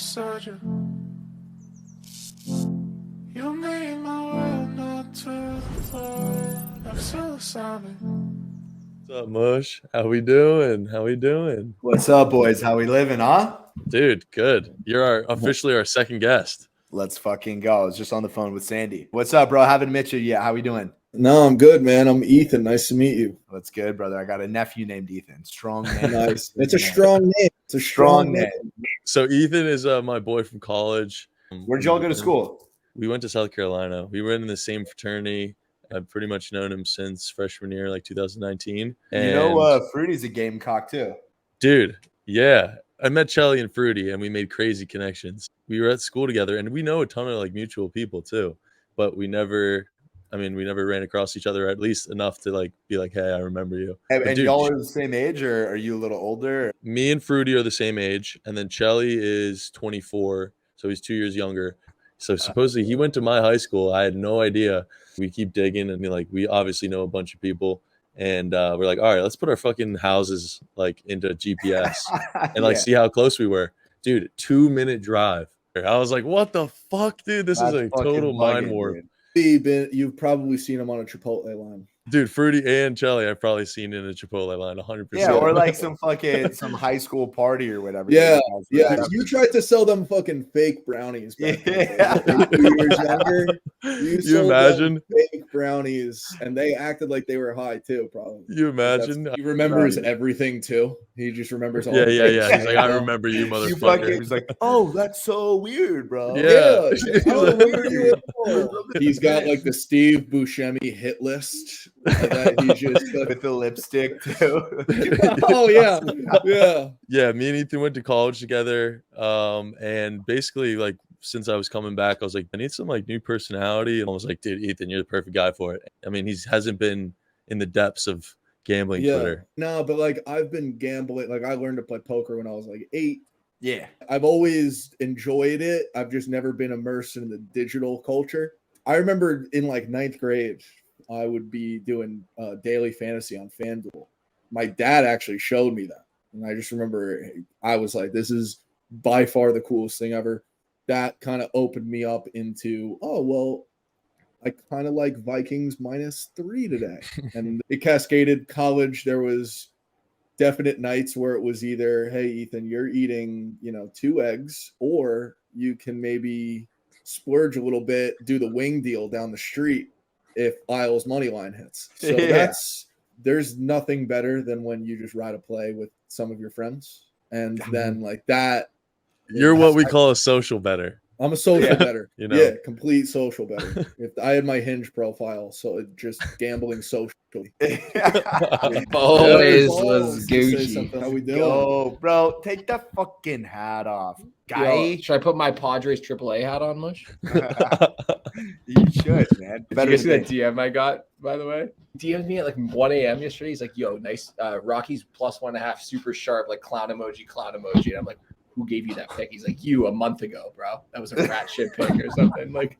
beside you. You made my world not to the floor like psilocybin. What's up, Mush? How we doing? How we doing? What's up, boys? How we living, huh? Dude, good. You're officially our second guest. Let's fucking go. I was just on the phone with Sandy. What's up, bro? Haven't met you yet. How we doing? No, I'm good, man. I'm Ethan. Nice to meet you. What's good, brother? I got a nephew named Ethan. Strong name. Nice. It's a strong name. It's a strong name. So Ethan is my boy from college. Where'd y'all go to school? We went to South Carolina. We were in the same fraternity. I've pretty much known him since freshman year, like 2019. And you know, Fruity's a Gamecock too. Dude, yeah. I met Chelly and Fruity, and we made crazy connections. We were at school together, and we know a ton of like mutual people too, but we never ran across each other, at least enough to like be like, hey, I remember you. And dude, y'all are the same age, or are you a little older? Me and Fruity are the same age, and then Chelly is 24, so he's 2 years younger. So supposedly he went to my high school. I had no idea. We keep digging, and like we obviously know a bunch of people, and we're like, all right, let's put our fucking houses like into GPS and like see how close we were. Dude, 2-minute drive. I was like, what the fuck, dude? This is a total mind warp. You've probably seen him on a Chipotle line. Dude, Fruity and Chelly, I've probably seen in a Chipotle line 100%. Yeah, or like some high school party or whatever. Yeah. You tried to sell them fucking fake brownies. Back then. 2 years younger. You imagine fake brownies, and they acted like they were high too. Probably. You imagine? He remembers everything too. He just remembers all. Yeah. He's like, I remember you, motherfucker. He's like, oh, that's so weird, bro. Yeah. He's got like the Steve Buscemi hit list. That he just with the lipstick too. Oh yeah. Me and Ethan went to college together, and basically like since I was coming back, I was like, I need some like new personality, and I was like, dude, Ethan, you're the perfect guy for it. I mean, he hasn't been in the depths of gambling Twitter. No, but like I've been gambling. Like I learned to play poker when I was like 8. Yeah, I've always enjoyed it. I've just never been immersed in the digital culture. I remember in like 9th grade, I would be doing daily fantasy on FanDuel. My dad actually showed me that. And I just remember I was like, this is by far the coolest thing ever. That kind of opened me up into, oh, well, I kind of like Vikings -3 today. And it cascaded. College, there was definite nights where it was either, hey, Ethan, you're eating, 2 eggs, or you can maybe splurge a little bit, do the wing deal down the street if Isles money line hits. So there's nothing better than when you just ride a play with some of your friends, and then like that. You're what we call a social bettor. I'm a social bettor. Complete social bettor. If I had my Hinge profile, so it just gambling socially. Always was Gucci. How we doing? Yo, bro, take that fucking hat off, guy. Yo, should I put my Padres AAA hat on, Mush? You should, man. Did you see that DM I got, by the way? DM'd me at like 1 a.m. yesterday. He's like, yo, nice. Rockies +1.5, super sharp, like clown emoji. And I'm like, who gave you that pick? He's like, you a month ago, bro. That was a rat shit pick or something. Like,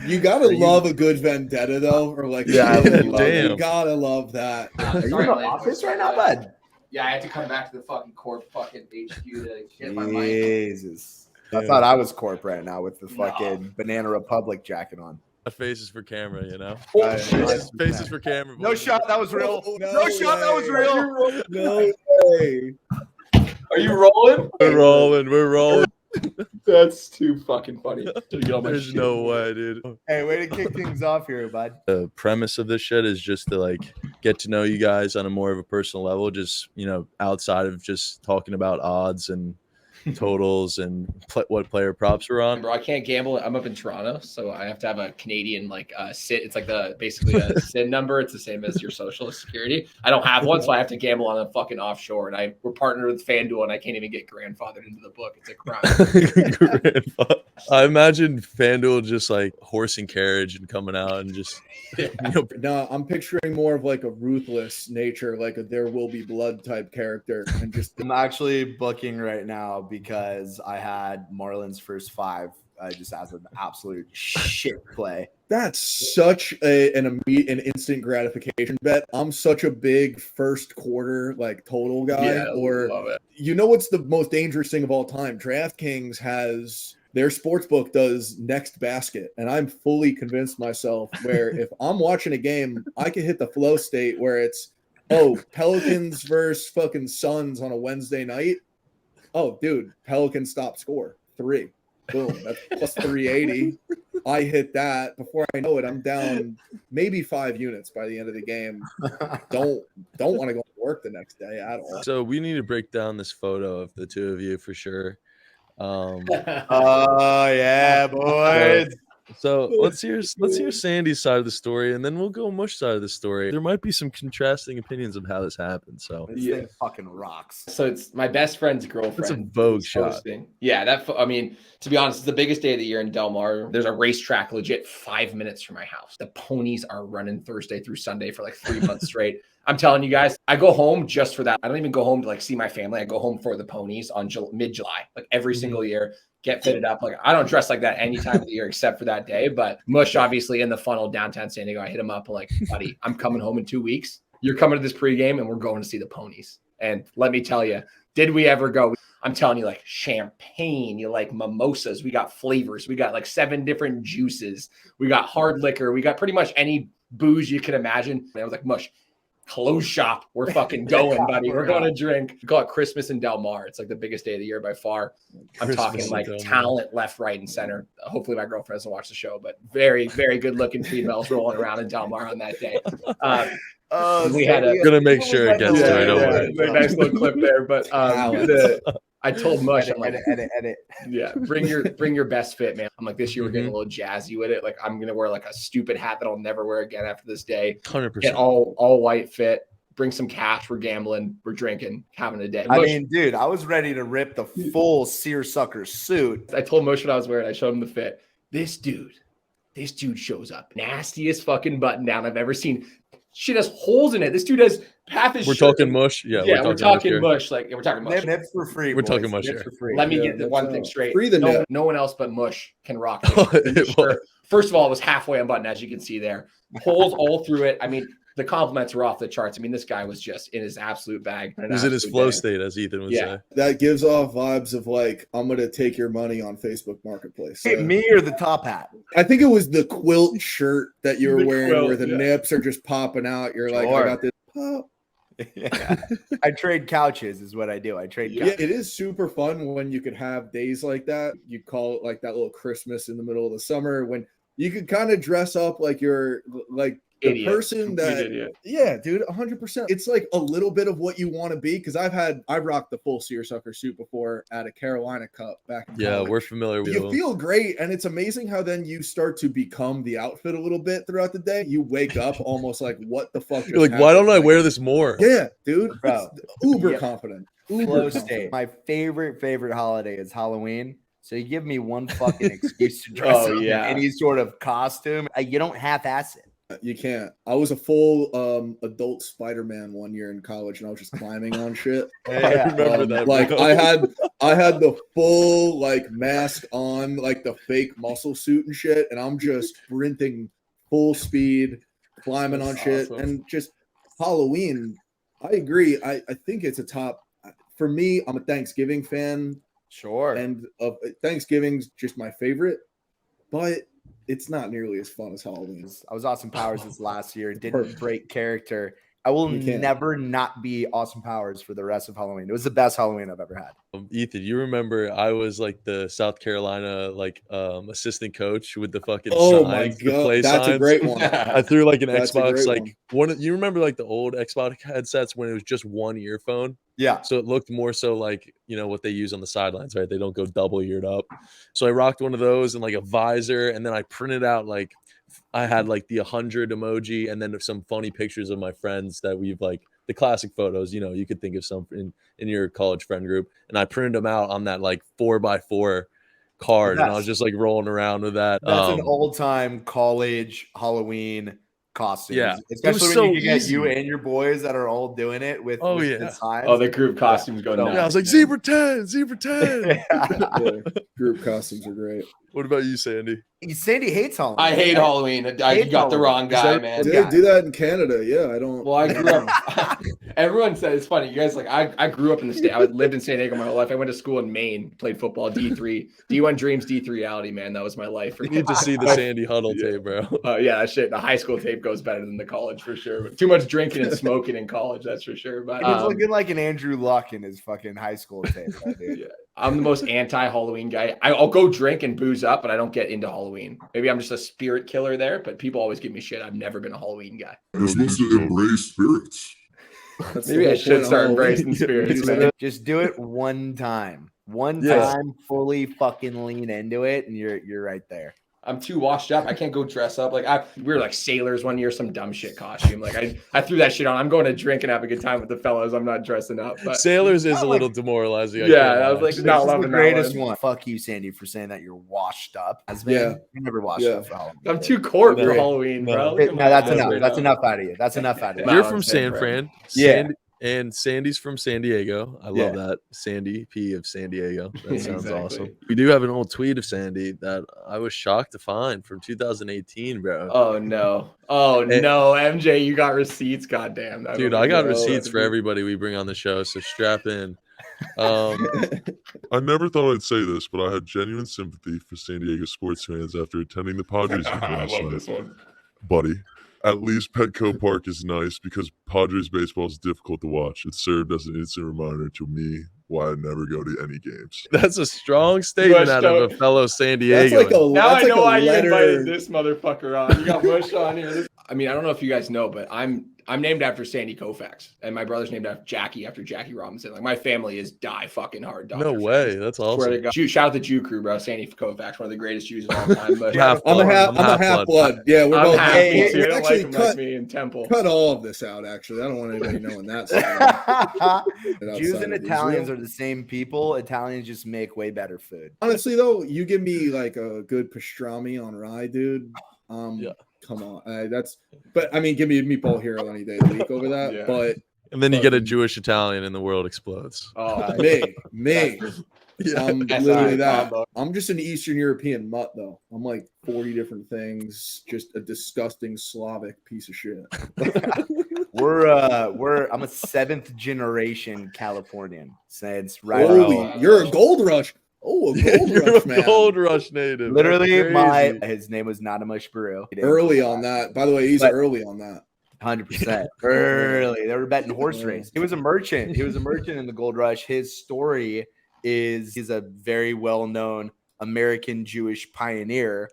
you gotta love a good vendetta though, or like, you gotta love that. Are you in the office right now, bud? Yeah, I had to come back to the fucking corp fucking HQ to get my mic. Jesus, I thought I was corp right now with the fucking Banana Republic jacket on. Faces for camera, Faces for camera. No shot, that was real. No shot, that was real. No way. Are you rolling? We're rolling. That's too fucking funny. There's no way, dude. Hey, way to kick things off here, bud. The premise of this shit is just to like get to know you guys on a more of a personal level, just outside of just talking about odds and totals and what player props we're on. Bro, I can't gamble. I'm up in Toronto, so I have to have a Canadian SIN. It's like basically a SIN number. It's the same as your social security. I don't have one, so I have to gamble on a fucking offshore. And we're partnered with FanDuel, and I can't even get grandfathered into the book. It's a crime. I imagine FanDuel just like horse and carriage and coming out and just. No, I'm picturing more of like a ruthless nature, like a There Will Be Blood type character, and just. I'm actually booking right now because I had Marlins first 5 just as an absolute shit play. That's such an instant gratification bet. I'm such a big first quarter like total guy. Yeah, or love it. you know what's the most dangerous thing of all time? DraftKings has their sportsbook does next basket, and I'm fully convinced myself where if I'm watching a game, I can hit the flow state where it's Pelicans versus fucking Suns on a Wednesday night. Oh, dude, Pelicans stop score 3. Boom, that's plus 380. I hit that. Before I know it, I'm down maybe 5 units by the end of the game. Don't want to go to work the next day at all. So we need to break down this photo of the two of you for sure. Oh yeah, boys. So let's hear Sandy's side of the story, and then we'll go Mush side of the story. There might be some contrasting opinions of how this happened. So This thing fucking rocks. So it's my best friend's girlfriend. It's a Vogue shot. Posting. Yeah, I mean, to be honest, it's the biggest day of the year in Del Mar. There's a racetrack legit 5 minutes from my house. The ponies are running Thursday through Sunday for like 3 months straight. I'm telling you guys, I go home just for that. I don't even go home to like see my family. I go home for the ponies on mid-July, like every single year. Get fitted up. Like I don't dress like that any time of the year except for that day. But Mush, obviously in the funnel downtown San Diego, I hit him up like, buddy, I'm coming home in 2 weeks. You're coming to this pregame and we're going to see the ponies. And let me tell you, did we ever go? I'm telling you, like champagne, you like mimosas. We got flavors. We got like 7 different juices. We got hard liquor. We got pretty much any booze you can imagine. And I was like, Mush, close shop. We're fucking going, buddy. We're going to drink. We call it Christmas in Del Mar. It's like the biggest day of the year by far. I'm talking like talent left, right, and center. Hopefully my girlfriend doesn't watch the show, but very, very good looking females rolling around in Del Mar on that day. We had a gonna make sure it gets to it. Don't worry. nice little clip there. But I told Mush, I'm like, edit. yeah, bring your best fit, man. I'm like, this year we're getting a little jazzy with it. Like I'm gonna wear like a stupid hat that I'll never wear again after this day. 100%. Get all white fit. Bring some cash. We're gambling. We're drinking. Having a day. I mean, dude, I was ready to rip the full seersucker suit. I told Mush what I was wearing. I showed him the fit. This dude shows up. Nastiest fucking button down I've ever seen. Shit has holes in it. This dude has half his We're shirt. talking Mush. Yeah, We're talking Mush. Like we're talking Mush. Nips for free. We're boys. talking Mush Nips here. for free. Let me get the one thing straight. Free the nip. No one else but Mush can rock this shirt. First of all, it was halfway unbuttoned, as you can see there. Holes all through it. I mean, the compliments were off the charts. I mean, this guy was just in his absolute bag. He was in his flow state, as Ethan would say. That gives off vibes of like, I'm going to take your money on Facebook Marketplace. Hey, me or the top hat? I think it was the quilt shirt that you were wearing quilt, where the nips are just popping out. You're like, Sure. I got this pop. Yeah. I trade couches is what I do. I trade Yeah, couches. it is super fun when you could have days like that. You call it like that little Christmas in the middle of the summer when you could kind of dress up like you're like the Idiot. person that, Idiot. yeah, dude, 100%. It's like a little bit of what you want to be because I rocked the full seersucker suit before at a Carolina Cup back in Yeah, college. we're familiar with You him. feel great, and it's amazing how then you start to become the outfit a little bit throughout the day. You wake up almost like, what the fuck? You're like, why don't I wear this more? Yeah, dude, Bro. it's uber Yeah. confident. Flow Uber state. confident. My favorite holiday is Halloween. So you give me one fucking excuse to dress up in any sort of costume. You don't half-ass it. You can't. I was a full adult Spider-Man one year in college, and I was just climbing on shit. I remember that. Like bro. I had the full like mask on, like the fake muscle suit and shit, and I'm just sprinting full speed, climbing on shit, awesome. and just Halloween. I agree. I think it's a top for me. I'm a Thanksgiving fan, Sure. and Thanksgiving's just my favorite, but it's not nearly as fun as Halloween. I was Austin Powers this last year. Didn't Perfect. break character. I will You can't. never not be Austin Powers for the rest of Halloween. It was the best Halloween I've ever had. Ethan, you remember I was like the South Carolina assistant coach with the fucking Oh my signs, the god, play that's signs. a great one. I threw like an That's a Xbox, great like you remember like the old Xbox headsets when it was just one earphone? Yeah. So it looked more so like, what they use on the sidelines, right? They don't go double eared up. So I rocked one of those and like a visor, and then I printed out like I had like the 100 emoji and then some funny pictures of my friends that we've like the classic photos, you could think of some in your college friend group. And I printed them out on that like 4x4 card. And I was just like rolling around with that. That's an all-time college Halloween costume. Yeah. Especially when so you can get easy. you and your boys that are all doing it with the signs. Oh, the group costumes go nuts. Yeah, I was like, zebra 10. Yeah, group costumes are great. What about you, Sandy? Sandy hates Halloween. I hate Halloween. You got the wrong guy, man. They do that in Canada. Yeah, I don't. Well, I grew up. Everyone said it's funny. You guys like I grew up in the state. I lived in San Diego my whole life. I went to school in Maine, played football, D3, D1 dreams, D3 reality. Man, that was my life. You need to see the Sandy Huddle tape, bro. Yeah, that shit. The high school tape goes better than the college for sure. Too much drinking and smoking in college, that's for sure. But he's looking like an Andrew Luck in his fucking high school tape. Yeah. I'm the most anti-Halloween guy. I'll go drink and booze up, but I don't get into Halloween. Maybe I'm just a spirit killer there, but people always give me shit. I've never been a Halloween guy. You're supposed to embrace spirits. Maybe I should start embracing spirits, man. Just do it one time. One time, fully fucking lean into it, and you're right there. I'm too washed up. I can't go dress up. Like we were like sailors one year, some dumb shit costume. Like I threw that shit on. I'm going to drink and have a good time with the fellows. I'm not dressing up. But sailors is a little demoralizing. I was like not loving the greatest one. Fuck you, Sandy, for saying that you're washed up. You never washed up for Halloween. I'm too court for Halloween, bro. No, that's enough. That's enough out of you. That's enough out of you. You're from San Fran. Yeah. And Sandy's from San Diego. I love that. Sandy P of San Diego. That sounds awesome. We do have an old tweet of Sandy that I was shocked to find from 2018, bro. Oh, no. Oh, no. MJ, you got receipts. Goddamn. Dude, I got receipts for everybody we bring on the show, so strap in. I never thought I'd say this, but I had genuine sympathy for San Diego sports fans after attending the Padres game last night. This one. Buddy. At least Petco Park is nice because Padres baseball is difficult to watch. It served as an instant reminder to me why I never go to any games. That's a strong statement out of a fellow San Diego. Now I know why you invited this motherfucker on. You got Mush on here. I mean, I don't know if you guys know, but I'm named after Sandy Koufax, and my brother's named after Jackie Robinson. Like my family is die fucking hard. No way, that's awesome. Shout out the Jew crew, bro. Sandy Koufax, one of the greatest Jews of all time. But I'm a half blood. Yeah, we're both half blood. Actually, cut me in Temple. Cut all of this out. Actually, I don't want anybody knowing that. Jews and Italians are the same people. Italians just make way better food. Honestly, though, you give me like a good pastrami on rye, dude. Come on, but I mean, give me a meatball hero any day of the week over that. Yeah. But and then you get a Jewish Italian, and the world explodes. Oh, me. I'm literally that. I'm just an Eastern European mutt, though. I'm like 40 different things. Just a disgusting Slavic piece of shit. I'm a 7th generation Californian. Since right. Holy, you're a gold rush. Oh, a gold rush, man. Gold rush native. Literally, his name was Nanamush Baru. Early on that. By the way, he's early on that. 100%. Early. They were betting horse race. He was a merchant. He was a merchant in the gold rush. His story is he's a very well-known American Jewish pioneer.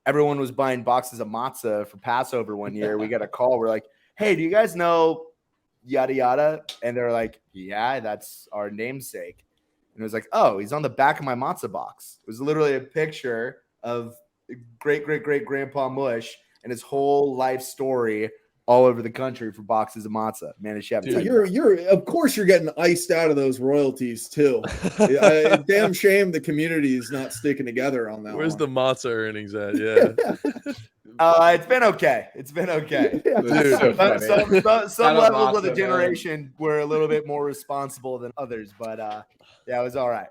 Everyone was buying boxes of matzah for Passover one year. We got a call. We're like, hey, do you guys know yada yada? And they're like, yeah, that's our namesake. And it was like, oh, he's on the back of my matzah box. It was literally a picture of great-great-great-grandpa Mush and his whole life story all over the country for boxes of matzah. Man, you're of course you're getting iced out of those royalties too. Damn shame the community is not sticking together on that. Where's the matzah earnings at? Yeah. It's been okay. Dude, some levels of the generation were a little bit more responsible than others, but yeah, it was all right.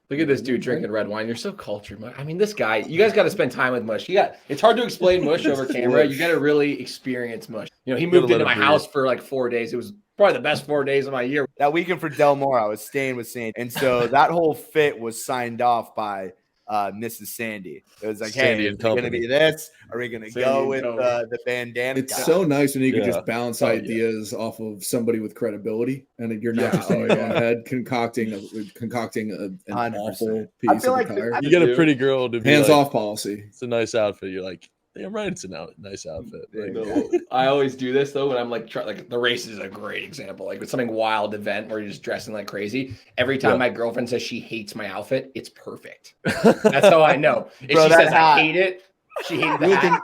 Look at this dude drinking red wine. You're so cultured, Mush. I mean, this guy, you guys got to spend time with Mush. It's hard to explain Mush over camera. You got to really experience Mush. You know, he moved into my house for like 4 days. It was probably the best 4 days of my year. That weekend for Del Mar, I was staying with Sandy. And so that whole fit was signed off by Mrs. Sandy. It was like, Sandy hey, is it going to be this? Are we going to go with the bandana? It's so nice when you can just bounce ideas off of somebody with credibility, and you're not just in your own head concocting an awful piece of attire. You get a pretty girl to be hands off policy. It's a nice outfit. You're like, damn right, it's a nice outfit. Like, I always do this though when I'm like the race is a great example. Like with something wild event where you're just dressing like crazy. Every time my girlfriend says she hates my outfit, it's perfect. That's how I know. If she says I hate it, she hated the hat.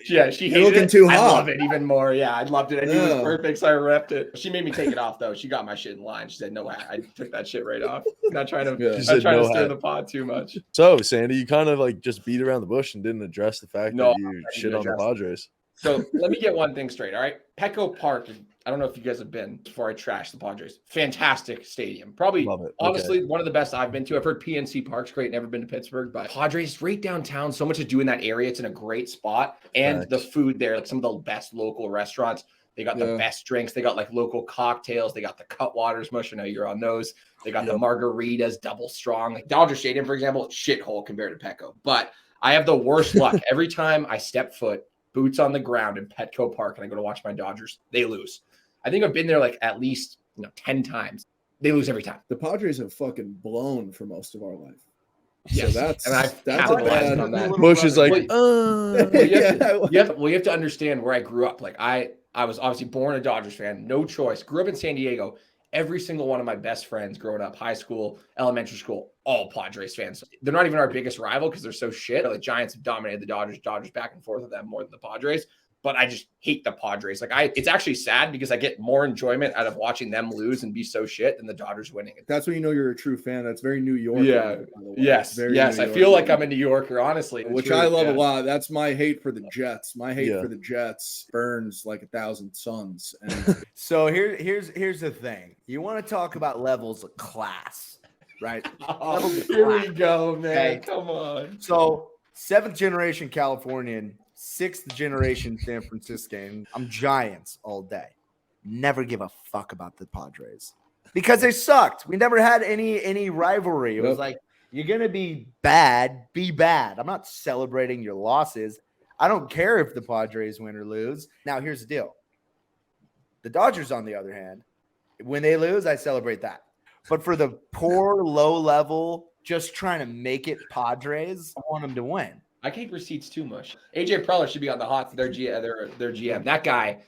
She hated looking it. too hot. I love it even more. Yeah, I loved it. I knew it was perfect, so I repped it. She made me take it off though. She got my shit in line. She said no hat. I took that shit right off. Not trying to stir the pot too much. So Sandy, you kind of like just beat around the bush and didn't address the fact that you shit on the Padres. So let me get one thing straight. All right, Petco Park I don't know if you guys have been before I trash the Padres. Fantastic stadium. Probably, Love it. honestly, one of the best I've been to. I've heard PNC Park's great. Never been to Pittsburgh, but Padres right downtown. So much to do in that area. It's in a great spot. And the Facts. food there, like some of the best local restaurants. They got the best drinks. They got like local cocktails. They got the Cutwaters, Mush. I know you're on those. They got the margaritas, double strong. Like Dodger Stadium, for example, shithole compared to Petco. But I have the worst luck. Every time I step foot, boots on the ground in Petco Park, and I go to watch my Dodgers, they lose. I think I've been there like at least 10 times. They lose every time. The Padres have fucking blown for most of our life. Yes. So that's and I've that's a capitalized bad on that. Bush is like, you have to understand where I grew up. Like I was obviously born a Dodgers fan, no choice. Grew up in San Diego. Every single one of my best friends growing up, high school, elementary school, all Padres fans. They're not even our biggest rival because they're so shit. Like Giants have dominated the Dodgers back and forth with them more than the Padres. But I just hate the Padres. Like it's actually sad because I get more enjoyment out of watching them lose and be so shit than the Dodgers winning. That's when you know you're a true fan. That's very New York. Yeah. Yes. I feel like I'm a New Yorker, honestly. Which I love a lot. That's my hate for the Jets. My hate for the Jets burns like 1,000 suns. And So here's the thing. You want to talk about levels of class, right? Oh, here we go, man. Okay. Come on. So 7th generation Californian, 6th generation San Franciscan. I'm Giants all day. Never give a fuck about the Padres because they sucked. We never had any rivalry. It was like, you're gonna be bad, be bad. I'm not celebrating your losses. I don't care if the Padres win or lose. Now here's the deal. The Dodgers, on the other hand, when they lose, I celebrate that. But for the poor, low level, just trying to make it Padres, I want them to win. I keep receipts too much. AJ Preller should be on the hot for their GM. That guy,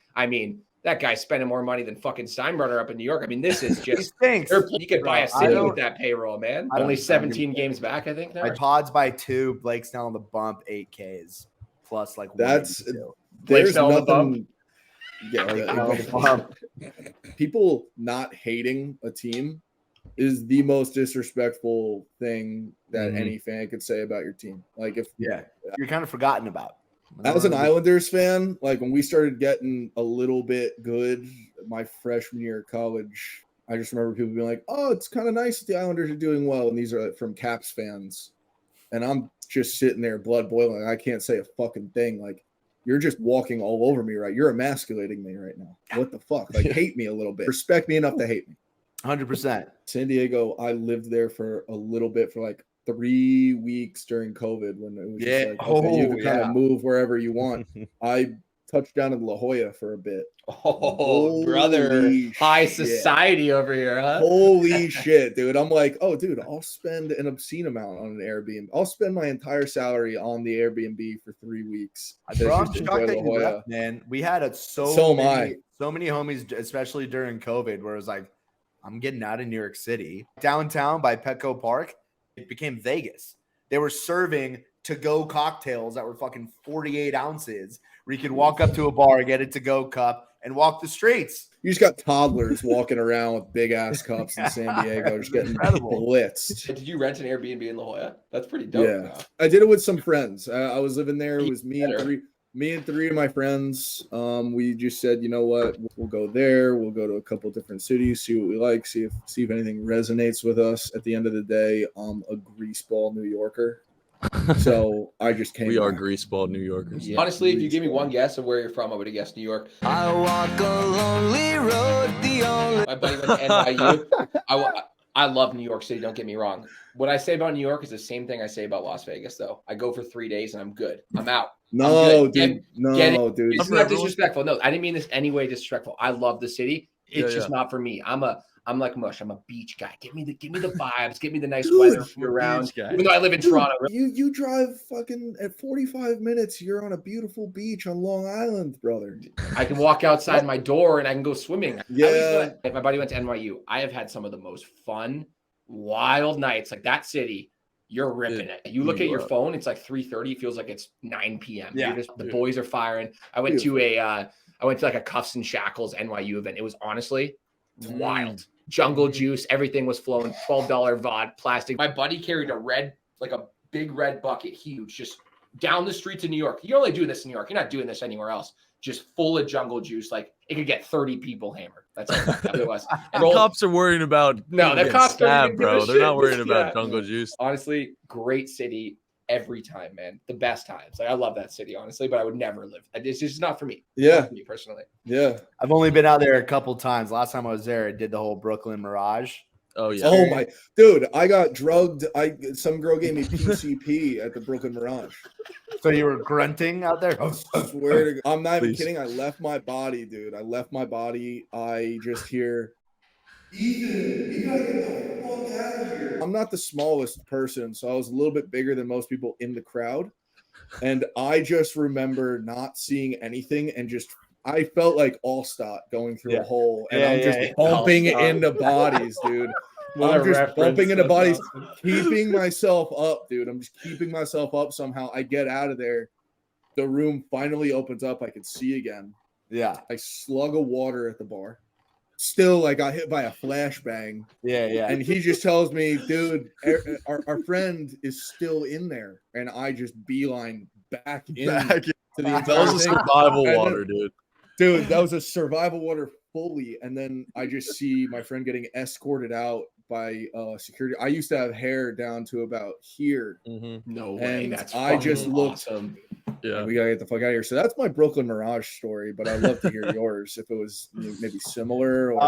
that guy's spending more money than fucking Steinbrenner up in New York. I mean, this is just stinks. He could buy a city with that payroll, man. Only 17 games back, I think. Now. My Pods by 2. Blake's down on the bump, 8Ks plus like that's 182. there's down on the nothing. People not hating a team is the most disrespectful thing that any fan could say about your team. Like if you're kind of forgotten about. As an Islanders fan, like when we started getting a little bit good my freshman year of college, I just remember people being like, oh, it's kind of nice that the Islanders are doing well. And these are from Caps fans. And I'm just sitting there blood boiling. I can't say a fucking thing. Like, you're just walking all over me, right? You're emasculating me right now. What the fuck? Like, hate me a little bit. Respect me enough to hate me. 100%. San Diego, I lived there for a little bit for like 3 weeks during COVID when it was just like, okay, you can kind of move wherever you want. I touched down in La Jolla for a bit. Holy brother. High society over here, huh? Holy shit, dude. I'm like, oh, dude, I'll spend an obscene amount on an Airbnb. I'll spend my entire salary on the Airbnb for 3 weeks. Bro, I'm shocked that you left, man. We had so many homies, especially during COVID, where it was like, I'm getting out of New York City. Downtown by Petco Park, it became Vegas. They were serving to-go cocktails that were fucking 48 ounces, where you could walk up to a bar, get a to-go cup, and walk the streets. You just got toddlers walking around with big-ass cups in San Diego, just getting blitzed. Did you rent an Airbnb in La Jolla? That's pretty dope. Yeah, now. I did it with some friends. I was living there. It was me and three of my friends. We just said, you know what, we'll go there. We'll go to a couple different cities, see what we like, see if anything resonates with us. At the end of the day, I'm a greaseball New Yorker. So I just came. We are greaseball New Yorkers. Yeah. Honestly, if you give me one guess of where you're from, I would have guessed New York. I walk a lonely road, the only. My buddy went to NYU. I love New York City. Don't get me wrong. What I say about New York is the same thing I say about Las Vegas, though. I go for 3 days and I'm good. I'm out. No, dude. Dude. It's not disrespectful. No, I didn't mean this any way disrespectful. I love the city. It's just not for me. I'm like Mush. I'm a beach guy. Give me the vibes. Give me the nice weather year round. Even though I live in Toronto. You drive fucking at 45 minutes. You're on a beautiful beach on Long Island, brother. I can walk outside my door and I can go swimming. Yeah. If my buddy went to NYU, I have had some of the most fun, wild nights. Like that city, you're ripping it. You look at your phone, it's like 3:30. It feels like it's 9 p.m. Yeah. The boys are firing. I went to like a Cuffs and Shackles NYU event. It was honestly wild. Jungle juice, everything was flowing. $12 VOD, plastic. My buddy carried a big red bucket, huge, just down the streets of New York. You're only doing this in New York. You're not doing this anywhere else. just full of jungle juice. Like it could get 30 people hammered. That's what it was. The cops are worried about No, the cops don't even give bro. a They're not shit. worried about Yeah. jungle juice. Honestly, great city every time, man. The best times. Like I love that city, honestly, but I would never live. It's just not for me. Yeah. Not for me personally. Yeah. I've only been out there a couple times. Last time I was there, I did the whole Brooklyn Mirage. Oh yeah. Oh my dude, I got drugged. Some girl gave me PCP at the Brooklyn Mirage. So you were grunting out there? I swear to God. I'm not even Please. kidding. I left my body, dude. I left my body. I just hear, Ethan, you gotta get the fuck out of here. I'm not the smallest person, so I was a little bit bigger than most people in the crowd. And I just remember not seeing anything and just I felt like Allstott going through a hole, and I'm just bumping into bodies, dude. I'm just bumping into bodies, keeping myself up, dude. I'm just keeping myself up somehow. I get out of there. The room finally opens up. I can see again. Yeah. I slug of water at the bar. Still, like, got hit by a flashbang. Yeah. And he just tells me, dude, our friend is still in there. And I just beeline back in. To the That entire was a thing. survival And water, dude. Dude, that was a survival water fully. And then I just see my friend getting escorted out by security. I used to have hair down to about here. No way. And That's I just looked. awesome. Yeah. We gotta get the fuck out of here. So that's my Brooklyn Mirage story, but I'd love to hear yours if it was maybe similar. Or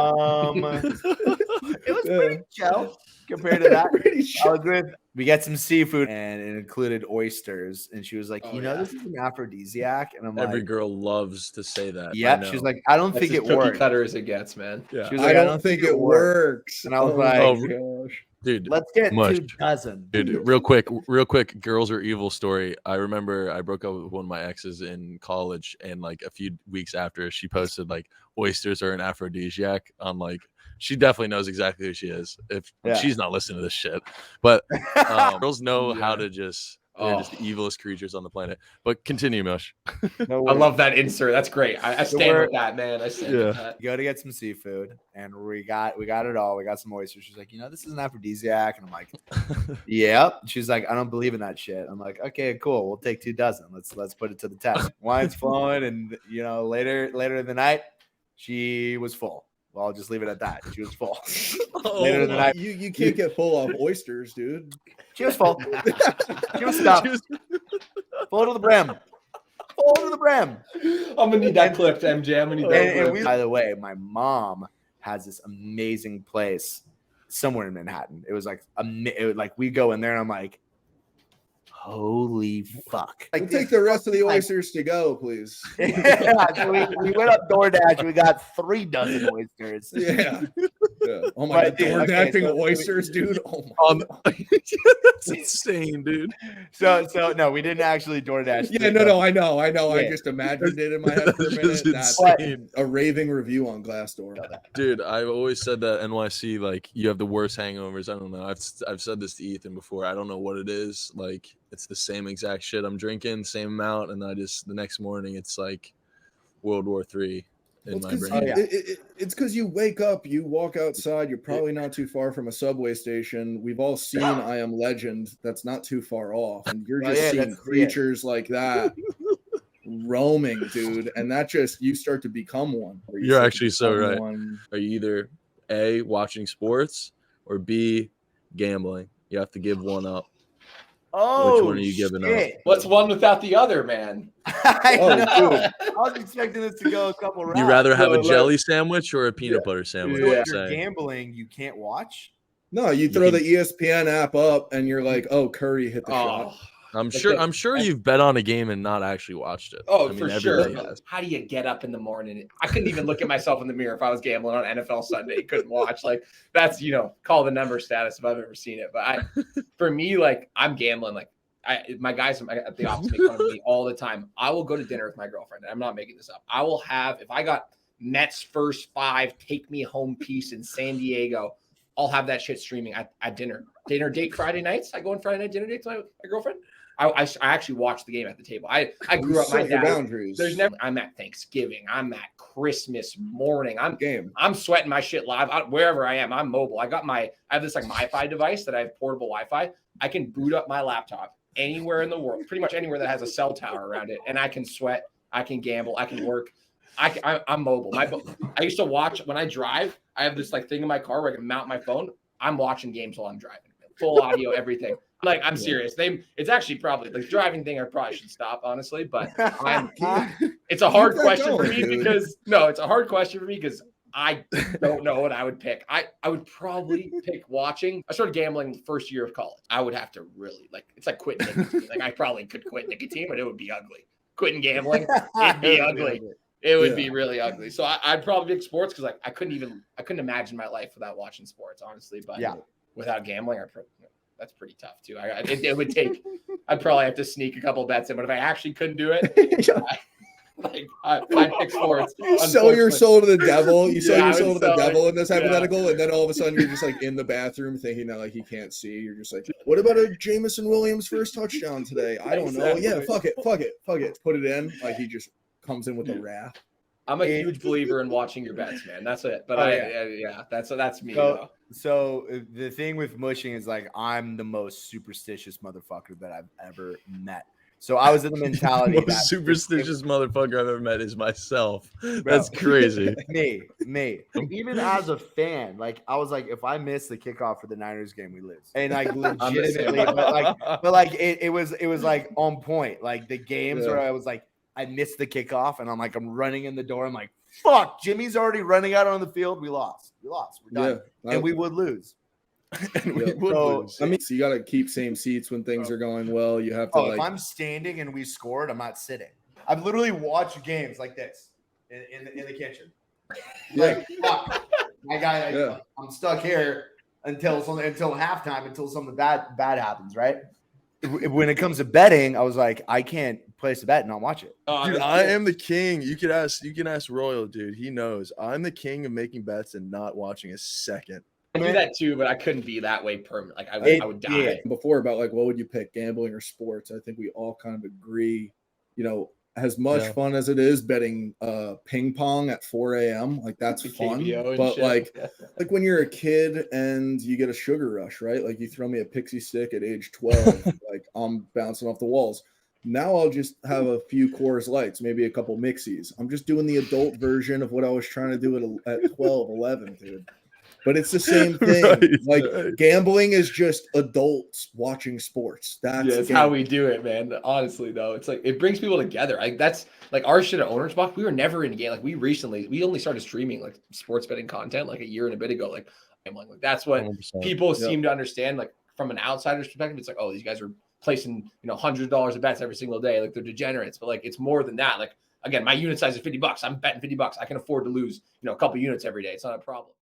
It was pretty chill compared to that. I was with. We get some seafood, and it included oysters. And she was like, this is an aphrodisiac. And I'm Every like, girl loves to say that. yep. She's like, I don't That's think as it cookie works. cutter as it gets, man. Yeah. She was I like, don't think it works. And I was Oh like, my gosh. Dude, let's get Mush. 2 dozen. Dude, real quick, girls are evil story. I remember I broke up with one of my exes in college, and like a few weeks after, she posted like oysters are an aphrodisiac on like. She definitely knows exactly who she is. If she's not listening to this shit, but girls know how to just. They're just the evilest creatures on the planet. But continue, Mush. I love that insert. That's great. I stand with that, man. I stand with that. Go to get some seafood, and we got it all. We got some oysters. She's like, this is an aphrodisiac, and I'm like, yep. She's like, I don't believe in that shit. I'm like, okay, cool. We'll take 2 dozen. Let's put it to the test. Wine's flowing, and later in the night, she was full. Well, I'll just leave it at that. She was full. Later in the night, You can't get full off oysters, dude. she was full. She was stuffed. Full to the brim. Full to the brim. I'm gonna need that clip, MJ. I'm gonna need that clip. By the way, my mom has this amazing place somewhere in Manhattan. It was like we go in there, and I'm like, holy fuck! We'll take the rest of the oysters to go, please. Yeah, so we went up DoorDash. We got 3 dozen oysters. Yeah. Oh my god, DoorDashing oysters, dude. Oh my god. That's insane, dude. So no, we didn't actually DoorDash. Yeah, no, I know. Yeah. I just imagined it in my head for a minute. That's insane. a raving review on Glassdoor. Dude, I've always said that NYC, like, you have the worst hangovers. I don't know. I've said this to Ethan before. I don't know what it is. Like, it's the same exact shit I'm drinking, same amount, and the next morning it's like World War III in my brain. It's because you wake up, you walk outside, you're probably not too far from a subway station. We've all seen I Am Legend. That's not too far off. And you're just seeing creatures like that roaming, dude. And that just, you start to become one. You're actually so right. Are you either A, watching sports, or B, gambling? You have to give one up. Oh, which one are you giving up? What's one without the other, man? I know. I was expecting this to go a couple rounds. You rather have a jelly sandwich or a peanut butter sandwich? So if you're gambling, you can't watch? No, you throw the ESPN app up and you're like, oh, Curry hit the shot. I'm sure you've bet on a game and not actually watched it. Oh, I mean, for sure. has. How do you get up in the morning? I couldn't even look at myself in the mirror if I was gambling on NFL Sunday. Couldn't watch. Like, that's, call the number status if I've ever seen it. But for me, like, I'm gambling. Like, my guys at the office make fun of me all the time. I will go to dinner with my girlfriend. And I'm not making this up. I will have, if I got Mets first 5, take me home piece in San Diego, I'll have that shit streaming at dinner. Dinner date Friday nights. I go on Friday night dinner dates with my girlfriend. I actually watch the game at the table. I grew up. My dad. Boundaries. I'm at Thanksgiving. I'm at Christmas morning. I'm sweating my shit live. Wherever I am, I'm mobile. I have this like MiFi device that I have portable Wi-Fi. I can boot up my laptop anywhere in the world, pretty much anywhere that has a cell tower around it, and I can sweat I can gamble. I can work. I'm mobile. I used to watch when I drive. I have this like thing in my car where I can mount my phone. I'm watching games while I'm driving. Full audio, everything. Like I'm serious. It's actually probably the driving thing. I probably should stop honestly, but it's a hard question for me because it's a hard question for me because I don't know what I would pick. I would probably pick watching. I started gambling the first year of college. I would have to really it's like quitting nicotine. Like I probably could quit nicotine, but it would be ugly. Quitting gambling, it'd be ugly. It would be really ugly. So I'd probably pick sports because like I couldn't imagine my life without watching sports, honestly. But without gambling, that's pretty tough too. It would take. I'd probably have to sneak a couple of bets in, but if I actually couldn't do it, I pick sports. You sell your soul to the devil. You sell your soul to the devil in this hypothetical, and then all of a sudden you're just like in the bathroom thinking that like he can't see. You're just like, what about a Jamison Williams first touchdown today? I don't know. Yeah, fuck it. Put it in. Like he just comes in with a wrath. I'm a huge believer in watching your bets, man. That's it. But that's me. So the thing with mushing is like I'm the most superstitious motherfucker that I've ever met. So I was in the mentality the most superstitious motherfucker I've ever met is myself. That's crazy. Me. Even as a fan, like I was like, if I miss the kickoff for the Niners game, we lose. And like legitimately, but like it was like on point. Like the games where I was like, I missed the kickoff, and I'm running in the door. I'm like, fuck, Jimmy's already running out on the field. We lost. We're done, and we would lose. Lose. I mean, so you got to keep same seats when things are going well. You have to. If I'm standing and we scored, I'm not sitting. I've literally watched games like this in the kitchen. Like, fuck, my guy, I'm stuck here until halftime, until something bad happens, right? When it comes to betting, I was like, I can't place a bet and not watch it. Dude, I am the king. You can ask Royal, dude. He knows. I'm the king of making bets and not watching a second. I do that too, but I couldn't be that way permanent. Like I would die. Before about like what would you pick, gambling or sports? I think we all kind of agree, as much fun as it is betting ping pong at 4 a.m. Like that's fun. But shit. like when you're a kid and you get a sugar rush, right? Like you throw me a pixie stick at age 12, like I'm bouncing off the walls. Now I'll just have a few Coors Lights, maybe a couple Mixies. I'm just doing the adult version of what I was trying to do at 12, 11, dude. But it's the same thing. Gambling is just adults watching sports. That's how we do it, man. Honestly, though, it's like it brings people together. Like that's like our shit at Owner's Box. We were never in game. Like we only started streaming like sports betting content like a year and a bit ago. Like gambling. Like that's what 100%. People seem to understand. Like from an outsider's perspective, it's like, oh, these guys are placing $100 of bets every single day. Like they're degenerates. But like it's more than that. Like again, my unit size is $50. I'm betting $50. I can afford to lose a couple units every day. It's not a problem.